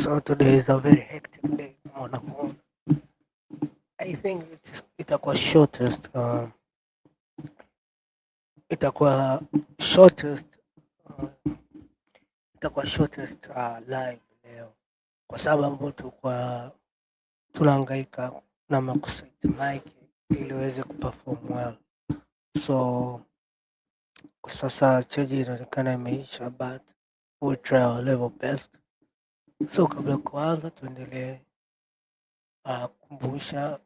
So today is a very hectic day. I think itakuwa shortest itakuwa shortest uh, itakuwa shortest live leo kwa sababu tunahangaika na makuset mic ili iweze kuperform well. So kwa sasa chaji inaonekana imeisha, but we'll try our level best. So kabla ya kuanza tuendelee kukumbusha,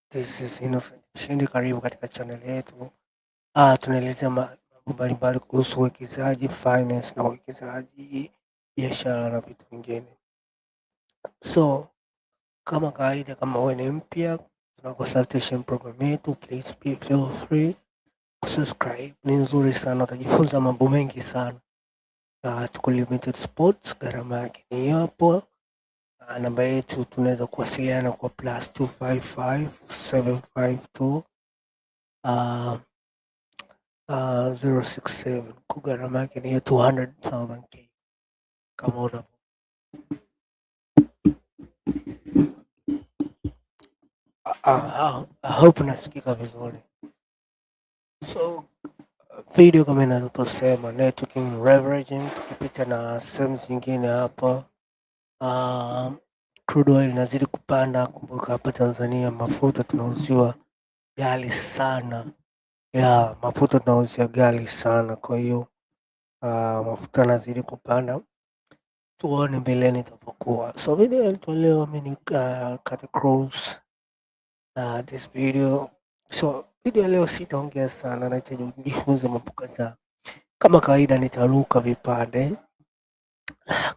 this is Innocent Mshindi, karibu katika channel yetu. Tunaelezea mambo mbalimbali kuhusu uwekezaji, finance na uwekezaji, biashara na vitu vingine. So kama kawaida, kama wewe ni mpya, tuna consultation program yetu, please feel free kusubscribe. Ni nzuri sana, utajifunza mambo mengi sana. Tuko limited sports, gharama yake ni hapo. Namba yetu tunaweza kuwasiliana kwa +255 752 067. Kwa gharama yake ni 200,000 K. Kama una I hope nasikika vizuri. So video kama inavyosema networking leveraging, tukipita na sehemu zingine hapa. Crude oil inazidi kupanda. Kumbuka hapa Tanzania mafuta tunauziwa ghali sana. Mafuta tunauzia ghali sana, kwa hiyo mafuta yanazidi kupanda. Tuone mbeleni itapokuwa. So video ilitolewa mimi Kate Cross this video. So video leo sitaongea sana, nahitaji kujifunza mambo kadhaa. Kama kawaida nitaruka vipande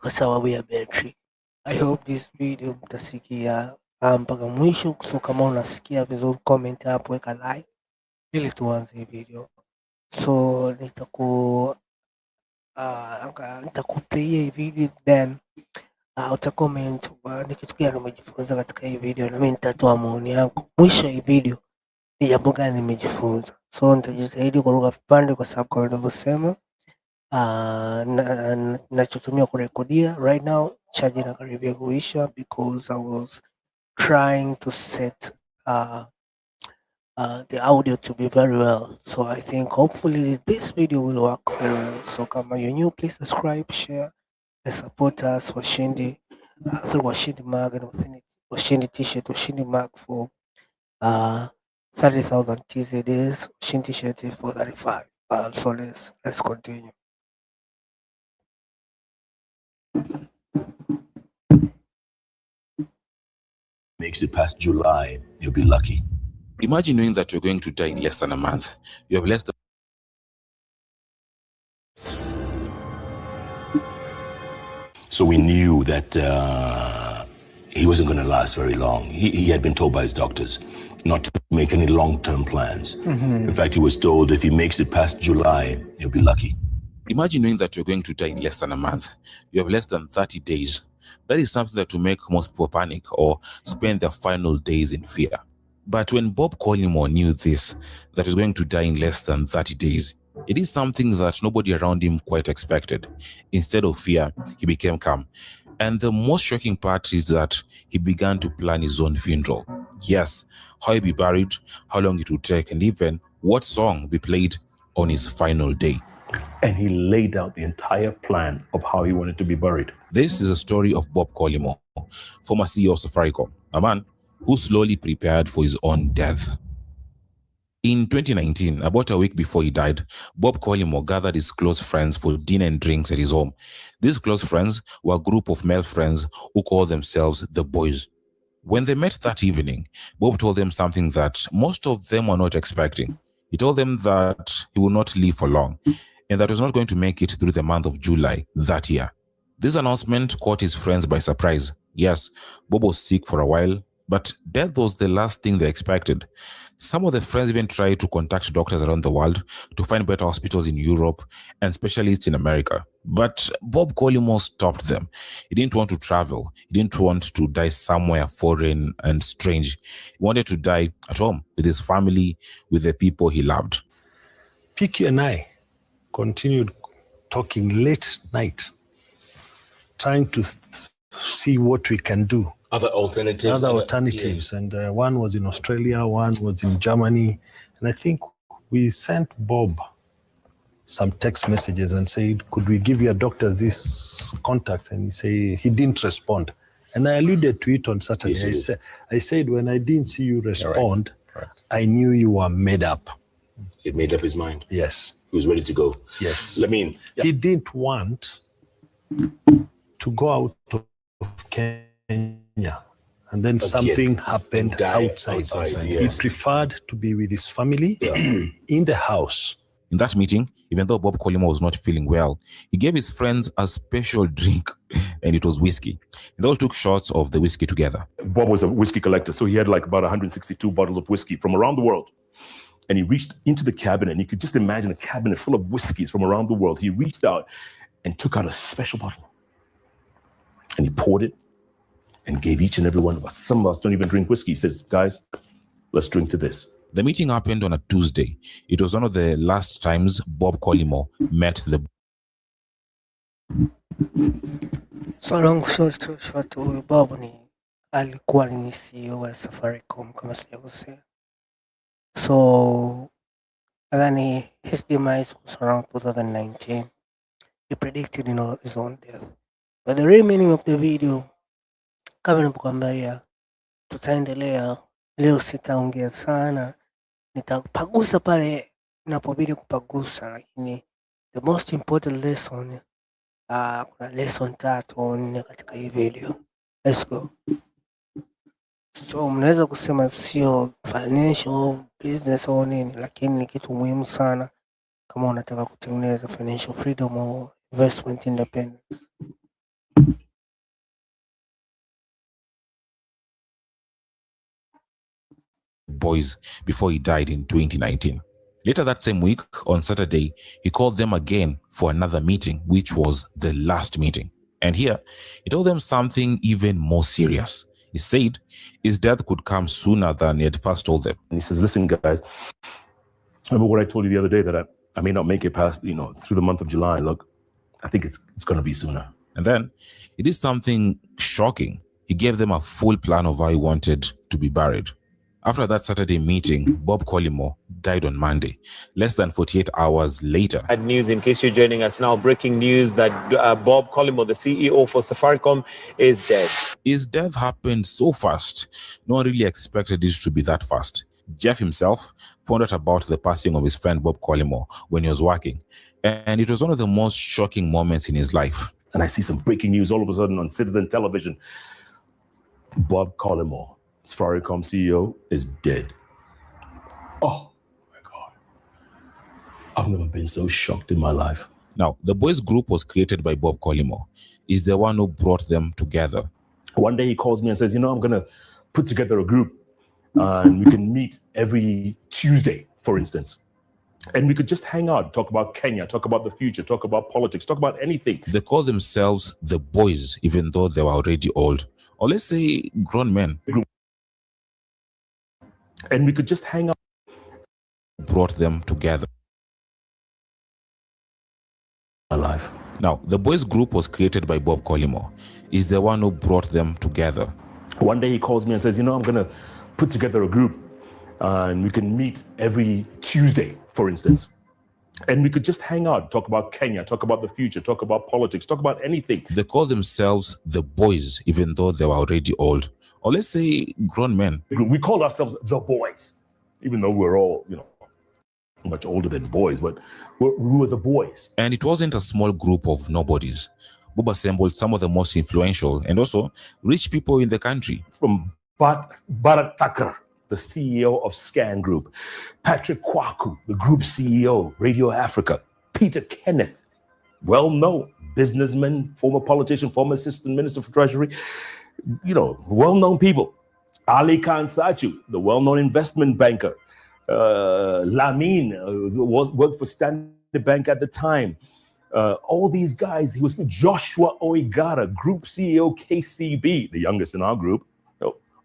kwa sababu ya battery. I hope this video mtasikia mpaka mwisho. So kama unasikia vizuri, comment hapo, weka like ili tuanze video. So nitakupia hii video, then utacomment ni kitu gani umejifunza katika hii video, na mimi nitatoa maoni yangu mwisho hii video ni jambo gani nimejifunza. So nitajitahidi kuruka vipande kwa sababu kama nilivyosema nachotumia kurekodia right now charge inakaribia kuisha, because I was trying to set the audio to be very well. So I think hopefully this video will work very well. So kama you're new, please subscribe, share and support us. Washindi through Washindi Mag and Washindi t-shirt, Washindi Mag for 30,000 TZDs, Washindi t-shirt for 35. So let's continue. Makes it past July, you'll be lucky. Imagine knowing that you're going to die in less than a month. You have less than... So we knew that he wasn't going to last very long. He had been told by his doctors not to make any long-term plans. In fact, he was told if he makes it past July, he'll be lucky. Imagine knowing that you're going to die in less than a month. You have less than 30 days. That is something that will make most people panic or spend their final days in fear. But when Bob Collymore knew this, that he's going to die in less than 30 days, it is something that nobody around him quite expected. Instead of fear, he became calm. And the most shocking part is that he began to plan his own funeral. Yes, how he'd be buried, how long it would take, and even what song would be played on his final day. And he laid out the entire plan of how he wanted to be buried. This is a story of Bob Collymore, former CEO of Safaricom, a man who slowly prepared for his own death. In 2019, about a week before he died, Bob Collymore gathered his close friends for dinner and drinks at his home. These close friends were a group of male friends who called themselves the Boys. When they met that evening, Bob told them something that most of them were not expecting. He told them that he would not live for long, and that he was not going to make it through the month of July that year. This announcement caught his friends by surprise. Yes, Bob was sick for a while, but death was the last thing they expected. Some of the friends even tried to contact doctors around the world to find better hospitals in Europe and specialists in America. But Bob Collymore stopped them. He didn't want to travel. He didn't want to die somewhere foreign and strange. He wanted to die at home with his family, with the people he loved. Piki and I continued talking late night, trying to see what we can do. Other alternatives. And one was in Australia, one was in Germany. And I think we sent Bob some text messages and said, could we give your doctors this contact? And he didn't respond. And I alluded to it on Saturday. Yes, I said, when I didn't see you respond, I knew you were made up. He made up his mind. Yes. He was ready to go. Yes. He didn't want to go out of Kenya. And then something happened outside. Yes. He preferred to be with his family in the house. In that meeting, even though Bob Collymore was not feeling well, he gave his friends a special drink, and it was whiskey. They all took shots of the whiskey together. Bob was a whiskey collector, so he had like about 162 bottles of whiskey from around the world. And he reached into the cabinet, and you could just imagine a cabinet full of whiskeys from around the world. He reached out and took out a special bottle. And he poured it and gave each and every one of us. Some of us don't even drink whiskey. He says, guys, let's drink to this. The meeting happened on a Tuesday. It was one of the last times Bob Collymore met the... So long short, huyu Bob alikuwa ni CEO wa Safaricom kama sijakosea. So nadhani his demise was around 2019. He predicted his own death. But the real meaning of the video, kama nilivyokuambia, tutaendelea. Leo sitaongea sana, nitapagusa pale ninapobidi kupagusa, lakini the most important lesson, kuna lesson 3 au 4 katika hii video. Let's go. So mnaweza kusema sio financial business au nini, lakini ni kitu muhimu sana kama unataka kutengeneza financial freedom au investment independence. boys before he died in 2019. Later that same week, on Saturday, he called them again for another meeting, which was the last meeting. And here, he told them something even more serious. He said his death could come sooner than he had first told them. And he says, listen, guys, remember what I told you the other day, that I may not make it past, through the month of July. Look, I think it's going to be sooner. And then he did something shocking. He gave them a full plan of how he wanted to be buried. After that Saturday meeting, Bob Collymore died on Monday, less than 48 hours later. Bad news, in case you're joining us now, breaking news that Bob Collymore, the CEO for Safaricom, is dead. His death happened so fast, no one really expected it to be that fast. Jeff himself found out about the passing of his friend Bob Collymore when he was working, and it was one of the most shocking moments in his life. And I see some breaking news all of a sudden on Citizen Television. Bob Collymore, Safaricom CEO, is dead. Oh my God. I've never been so shocked in my life. Now, the boys group was created by Bob Collymore. He's the one who brought them together. One day he calls me and says, I'm going to put together a group and we can meet every Tuesday, for instance. And we could just hang out, talk about Kenya, talk about the future, talk about politics, talk about anything. They call themselves the boys, even though they were already old. Or let's say grown men. And we could just hang out. Brought them together. Alive. Now, the boys group was created by Bob Collymore. He's the one who brought them together. One day he calls me and says, I'm going to put together a group and we can meet every Tuesday, for instance. And we could just hang out, talk about Kenya, talk about the future, talk about politics, talk about anything. They call themselves the boys, even though they were already old. Or let's say grown men. We called ourselves the boys, even though we're all, much older than boys, but we were the boys. And it wasn't a small group of nobodies. Bob assembled some of the most influential and also rich people in the country. From Bharat Thakur, the CEO of Scan Group, Patrick Kwaku, the group CEO, Radio Africa, Peter Kenneth, well-known businessman, former politician, former assistant minister for treasury, well-known people. Ali Khan Sachu, the well-known investment banker, Lamin, worked for Standard Bank at the time. All these guys, he was with Joshua Oigara, group CEO, KCB, the youngest in our group.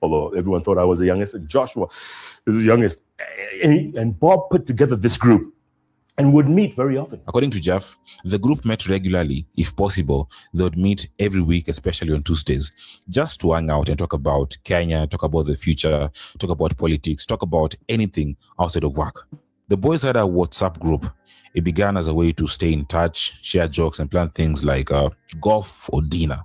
Although everyone thought I was the youngest, Joshua is the youngest. And Bob put together this group. and would meet very often. According to Jeff, the group met regularly. If possible, they would meet every week, especially on Tuesdays, just to hang out and talk about Kenya, talk about the future, talk about politics, talk about anything outside of work. The boys had a WhatsApp group. It began as a way to stay in touch, share jokes, and plan things like golf or dinner.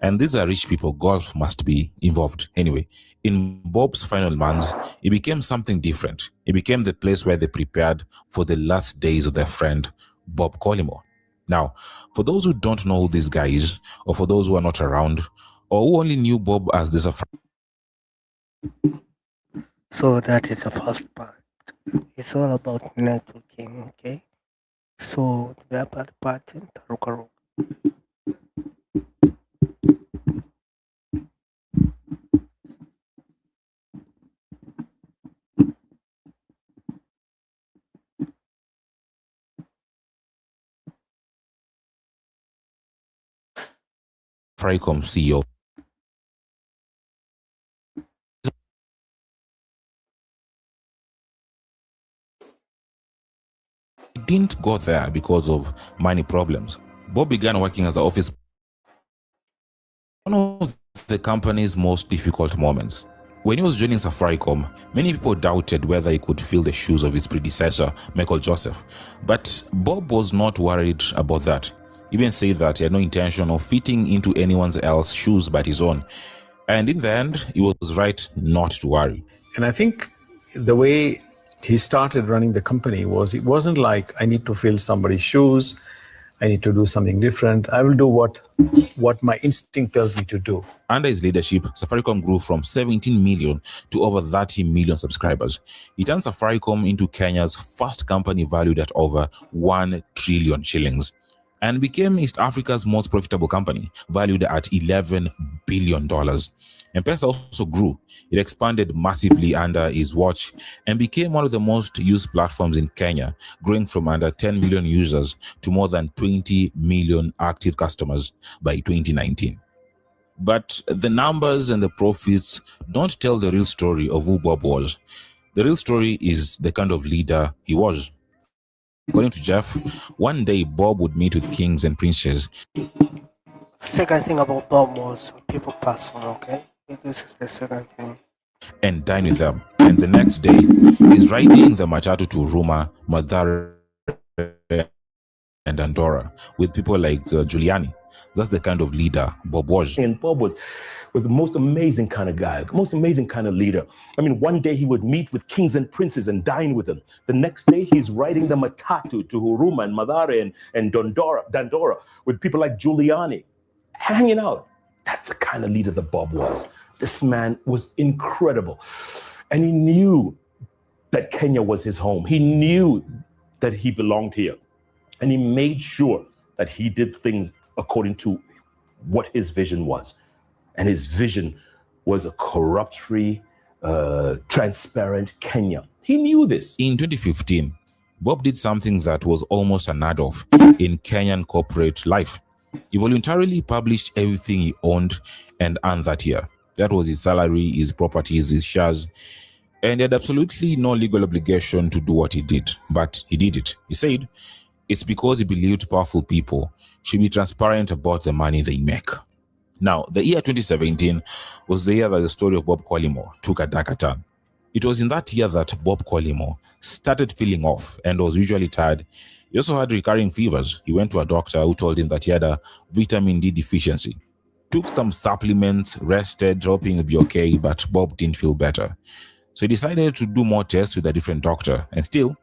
And these are rich people. Golf must be involved. Anyway, in Bob's final months, it became something different. It became the place where they prepared for the last days of their friend, Bob Collymore. Now, for those who don't know who this guy is, or for those who are not around, or who only knew Bob as this So that is the first part. It's all about networking, okay? So the part in Tarukaru. Safaricom CEO. He didn't go there because of money problems. Bob began working as an office. One of the company's most difficult moments. When he was joining Safaricom, many people doubted whether he could fill the shoes of his predecessor, Michael Joseph. But Bob was not worried about that. He even said that he had no intention of fitting into anyone else's shoes but his own. And in the end, he was right not to worry. And I think the way he started running the company was, it wasn't like, I need to fill somebody's shoes, I need to do something different. I will do what my instinct tells me to do. Under his leadership, Safaricom grew from 17 million to over 30 million subscribers. He turned Safaricom into Kenya's first company valued at over 1 trillion shillings and became East Africa's most profitable company, valued at $11 billion. M-Pesa also grew. It expanded massively under his watch and became one of the most used platforms in Kenya, growing from under 10 million users to more than 20 million active customers by 2019. But the numbers and the profits don't tell the real story of who Bob was. The real story is the kind of leader he was. According to Jeff, one day Bob would meet with kings and princes. Second thing about Bob was people pass on, okay? This is the second thing. And dine with them. And the next day, he's riding the Matatu to Ruma, Madare, and Andorra with people like Giuliani. That's the kind of leader Bob was. And Bob was the most amazing kind of guy, most amazing kind of leader. I mean, one day he would meet with kings and princes and dine with them. The next day he's riding the Matatu to Huruma and Madare and Dandora with people like Giuliani, hanging out. That's the kind of leader that Bob was. This man was incredible. And he knew that Kenya was his home. He knew that he belonged here. And he made sure that he did things according to what his vision was. And his vision was a corrupt-free, transparent Kenya. He knew this. In 2015, Bob did something that was almost unheard of in Kenyan corporate life. He voluntarily published everything he owned and earned that year. That was his salary, his properties, his shares. And he had absolutely no legal obligation to do what he did, but he did it. He said, it's because he believed powerful people should be transparent about the money they make. Now, the year 2017 was the year that the story of Bob Collymore took a darker turn. It was in that year that Bob Collymore started feeling off and was usually tired. He also had recurring fevers. He went to a doctor who told him that he had a vitamin D deficiency. Took some supplements, rested, hoping he'd be okay, but Bob didn't feel better. So he decided to do more tests with a different doctor and still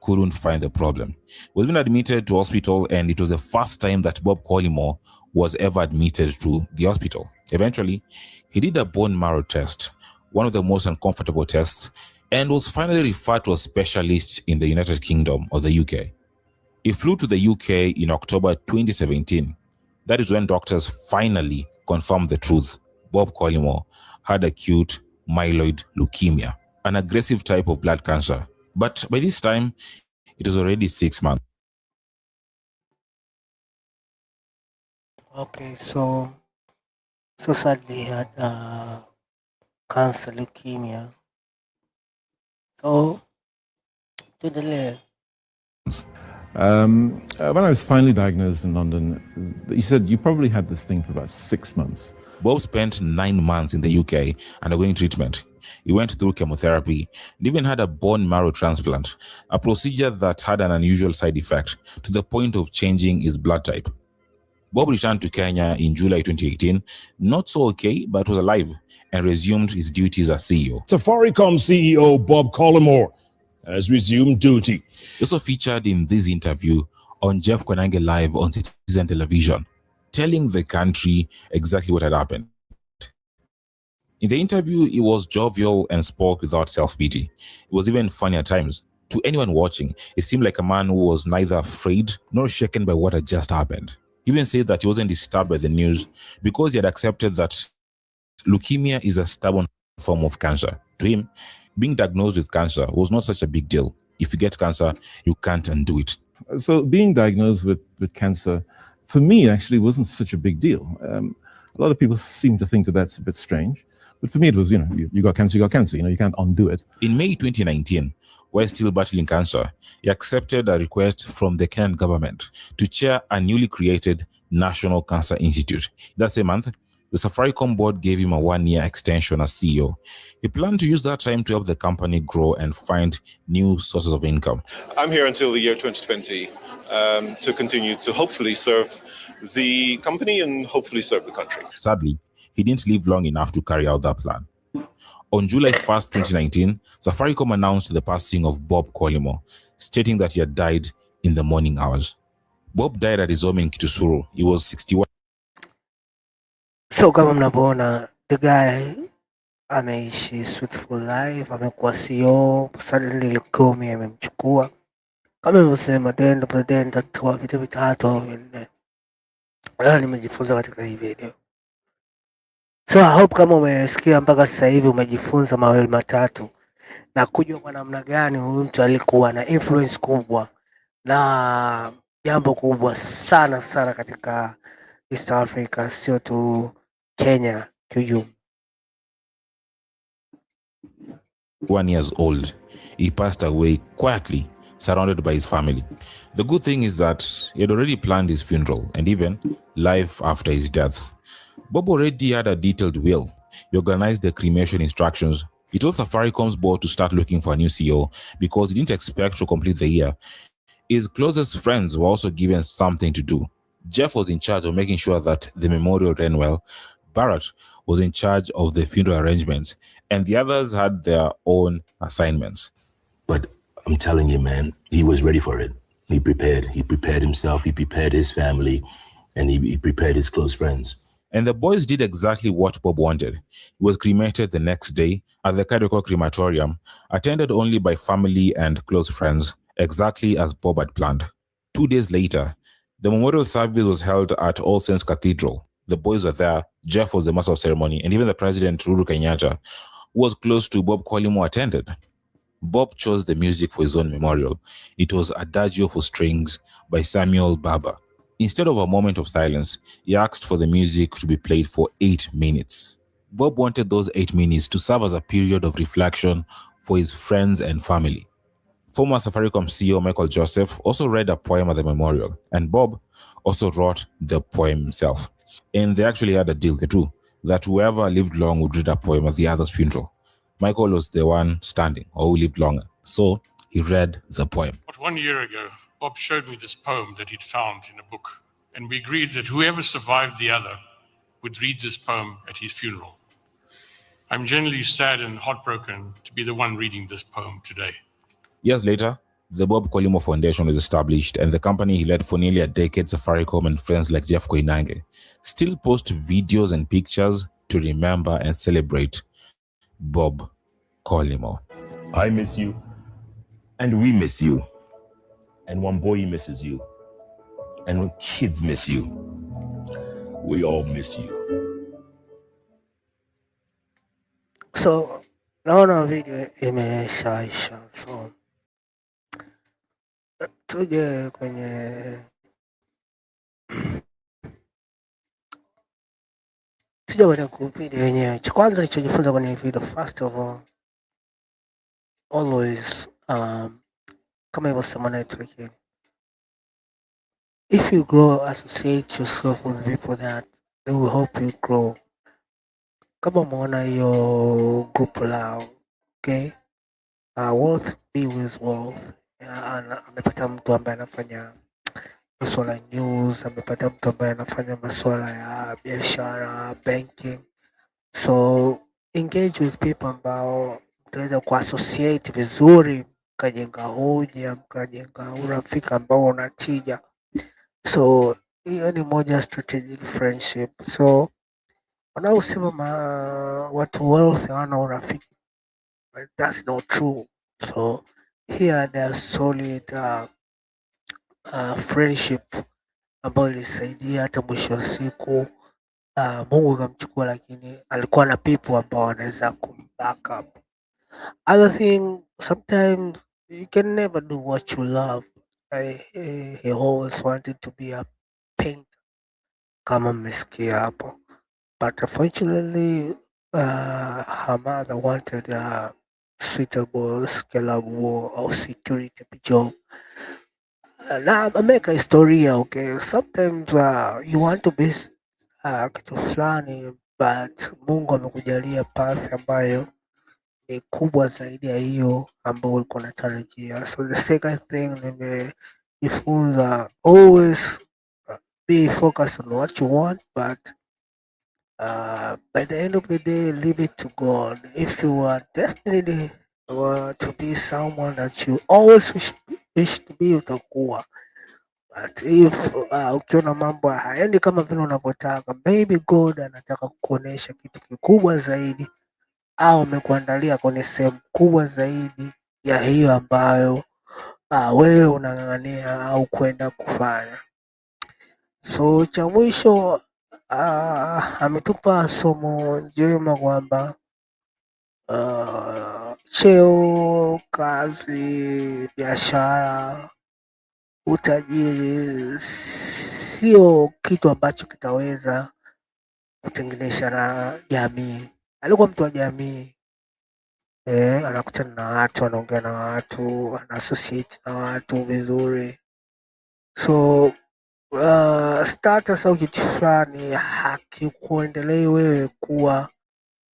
couldn't find the problem. He was then admitted to hospital, and it was the first time that Bob Collymore was ever admitted to the hospital. Eventually, he did a bone marrow test, one of the most uncomfortable tests, and was finally referred to a specialist in the United Kingdom or the UK. He flew to the UK in October 2017. That is when doctors finally confirmed the truth. Bob Collymore had acute myeloid leukemia, an aggressive type of blood cancer. But by this time, it was already 6 months. Okay, so sadly he had cancer, leukemia. So, tuendelee. When I was finally diagnosed in London, you said you probably had this thing for about 6 months. Bob spent 9 months in the UK undergoing treatment. He went through chemotherapy and even had a bone marrow transplant, a procedure that had an unusual side effect to the point of changing his blood type. Bob returned to Kenya in July 2018, not so okay, but was alive, and resumed his duties as CEO. Safaricom CEO Bob Collymore has resumed duty. He also featured in this interview on Jeff Koinange Live on Citizen Television, telling the country exactly what had happened. In the interview, he was jovial and spoke without self-pity. It was even funny at times. To anyone watching, it seemed like a man who was neither afraid nor shaken by what had just happened. He even said that he wasn't disturbed by the news because he had accepted that leukemia is a stubborn form of cancer. To him, being diagnosed with cancer was not such a big deal. If you get cancer, you can't undo it. So being diagnosed with cancer, for me, actually wasn't such a big deal. A lot of people seem to think that that's a bit strange. But for me, it was, you got cancer, you got cancer. You can't undo it. In May 2019, while still battling cancer, he accepted a request from the Kenyan government to chair a newly created National Cancer Institute. That same month, the Safaricom board gave him a 1-year extension as CEO. He planned to use that time to help the company grow and find new sources of income. I'm here until the year 2020 to continue to hopefully serve the company and hopefully serve the country. Sadly, he didn't live long enough to carry out that plan. On July 1st, 2019, Safaricom announced the passing of Bob Collymore, stating that he had died in the morning hours. Bob died at his home in Kitusuru. He was 61. So kama mnavyoona, the guy ameishi sweetful life, amekuwa CEO, suddenly leukemia imemchukua. Kama nilivyosema, the end of the day nitatoa vitu vitatu au vinne. Nimejifunza katika hii video. So I hope kama umesikia mpaka sasa hivi umejifunza mawili matatu na kujua kwa namna gani huyu mtu alikuwa na influence kubwa na jambo kubwa sana sana katika East Africa, sio tu Kenya kiujumla. 1 years old, he passed away quietly, surrounded by his family. The good thing is that he had already planned his funeral and even life after his death. Bob already had a detailed will. He organized the cremation instructions. He told Safaricom's board to start looking for a new CEO because he didn't expect to complete the year. His closest friends were also given something to do. Jeff was in charge of making sure that the memorial ran well. Barrett was in charge of the funeral arrangements, and the others had their own assignments. But I'm telling you, man, he was ready for it. He prepared. He prepared himself. He prepared his family, and he prepared his close friends. And the boys did exactly what Bob wanted. He was cremated the next day at the Kadoko crematorium, attended only by family and close friends, exactly as Bob had planned. 2 days later, the memorial service was held at All Saints Cathedral. The boys were there, Jeff was the master of ceremony, and even the president, Uhuru Kenyatta, who was close to Bob Collymore, attended. Bob chose the music for his own memorial. It was Adagio for Strings by Samuel Barber. Instead of a moment of silence, he asked for the music to be played for 8 minutes. Bob wanted those 8 minutes to serve as a period of reflection for his friends and family. Former Safaricom CEO Michael Joseph also read a poem at the memorial, and Bob also wrote the poem himself. And they actually had a deal, the two, that whoever lived long would read a poem at the other's funeral. Michael was the one standing, or who lived longer, so he read the poem. But 1 year ago, Bob showed me this poem that he'd found in a book, and we agreed that whoever survived the other would read this poem at his funeral. I'm genuinely sad and heartbroken to be the one reading this poem today. Years later, the Bob Collymore Foundation was established, and the company he led for nearly a decade, Safaricom and friends like Jeff Koinange, still post videos and pictures to remember and celebrate Bob Collymore. I miss you, and we miss you, and one boy misses you, and when kids miss you, we all miss you. So naona video imeshaisha, so tuje kwenye video yenyewe. Cha kwanza nilichojifunza kwenye video, first of all, always kama ilivyosema network, if you grow, associate yourself with people that they will help you grow. Kama umeona hiyo group lao, okay? Wealth be with wealth. Amepata mtu ambaye anafanya masuala ya news, amepata mtu ambaye anafanya masuala ya biashara, banking. So engage with people ambao mtaweza kuassociate vizuri, mkajenga hoja, mkajenga urafiki ambao una tija. So hiyo ni moja ya strategic friendship. So wanaosema watu wealth hawana urafiki, but that's not true. So here there's solid friendship ambayo ilisaidia hata mwisho wa siku Mungu akamchukua, lakini alikuwa na people ambao wanaweza kumback up. Other thing, sometimes you can never do what you love. He always wanted to be a painter, kama mmesikia hapo, but unfortunately her mother wanted a suitable scalable or security job. Na ameweka historia, okay, sometimes you want to be kitu fulani but Mungu amekujalia path ambayo ni kubwa zaidi ya hiyo ambayo ulikuwa unatarajia. So the second thing nimejifunza, always be focused on what you want, but by the end of the day leave it to God. If you are destined to be someone that you always wish to be, utakuwa. But if ukiona mambo hayaendi kama vile unavyotaka, maybe God anataka kukuonesha kitu kikubwa zaidi, au amekuandalia kwenye sehemu kubwa zaidi ya hiyo ambayo wewe unang'ang'ania au kwenda kufanya. So cha mwisho ametupa somo njema kwamba cheo, kazi, biashara, utajiri sio kitu ambacho kitaweza kutenganisha na jamii. Alikuwa mtu wa jamii, anakutana na watu, anaongea na watu, ana associate na watu vizuri. So status au kitu fulani hakikuendelei wewe kuwa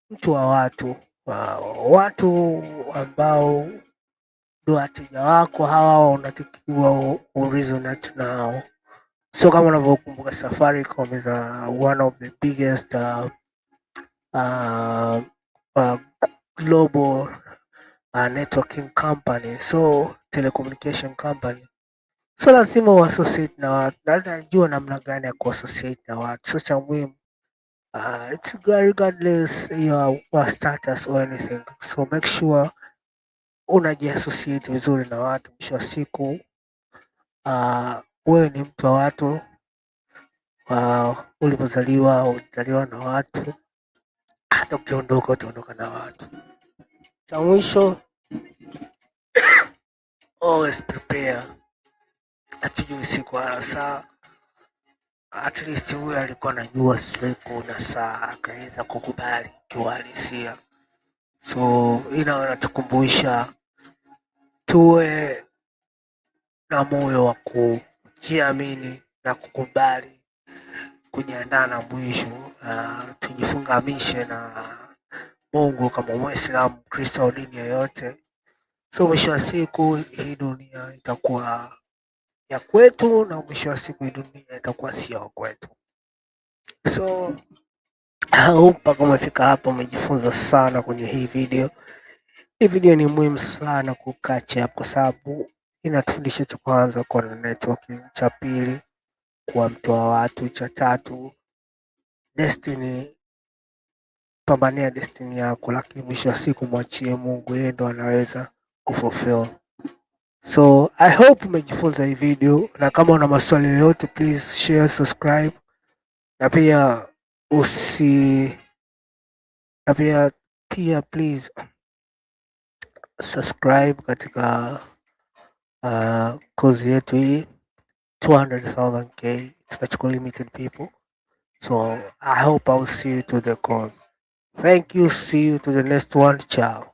mtu wa watu. Watu ambao ndio wateja wako, hawa unatakiwa uresonate nao. So kama unavyokumbuka, Safaricom is one of the biggest global networking company, so telecommunication company. So lazima uassociate na watu, na najua namna gani ya kuassociate na watu. So cha muhimu, it's regardless your status or anything, so make sure unajiassociate vizuri na watu. Mwisho wa siku wewe ni mtu wa watu. Ulipozaliwa ulizaliwa na watu, hata ukiondoka utaondoka na watu. Cha mwisho, always prepare. Hatujui siku wala saa. At least huyu alikuwa anajua siku na saa, akaweza kukubali kiuhalisia. So inatukumbusha tuwe na moyo wa kujiamini na kukubali kujiandaa na mwisho. Tujifungamishe na Mungu kama Muislamu, Kristo au dini yoyote. So mwisho wa siku hii dunia itakuwa ya kwetu, na mwisho wa siku hii dunia itakuwa sio kwetu. So mpaka umefika hapa umejifunza sana kwenye hii video. Hii video ni muhimu sana kukacha hapo, kwa sababu inatufundisha cha kwanza kuwa na networking, cha pili kuwa mtu wa watu, cha tatu destiny, pambania destiny yako, lakini mwisho wa siku mwachie Mungu, yeye ndo anaweza kufulfill. So I hope umejifunza hii video, na kama una maswali yoyote please share, subscribe, na pia please subscribe katika kozi yetu hii 200,000K, tunachukua limited people. So I hope I'll see you to the course. Thank you, see you to the next one. Ciao.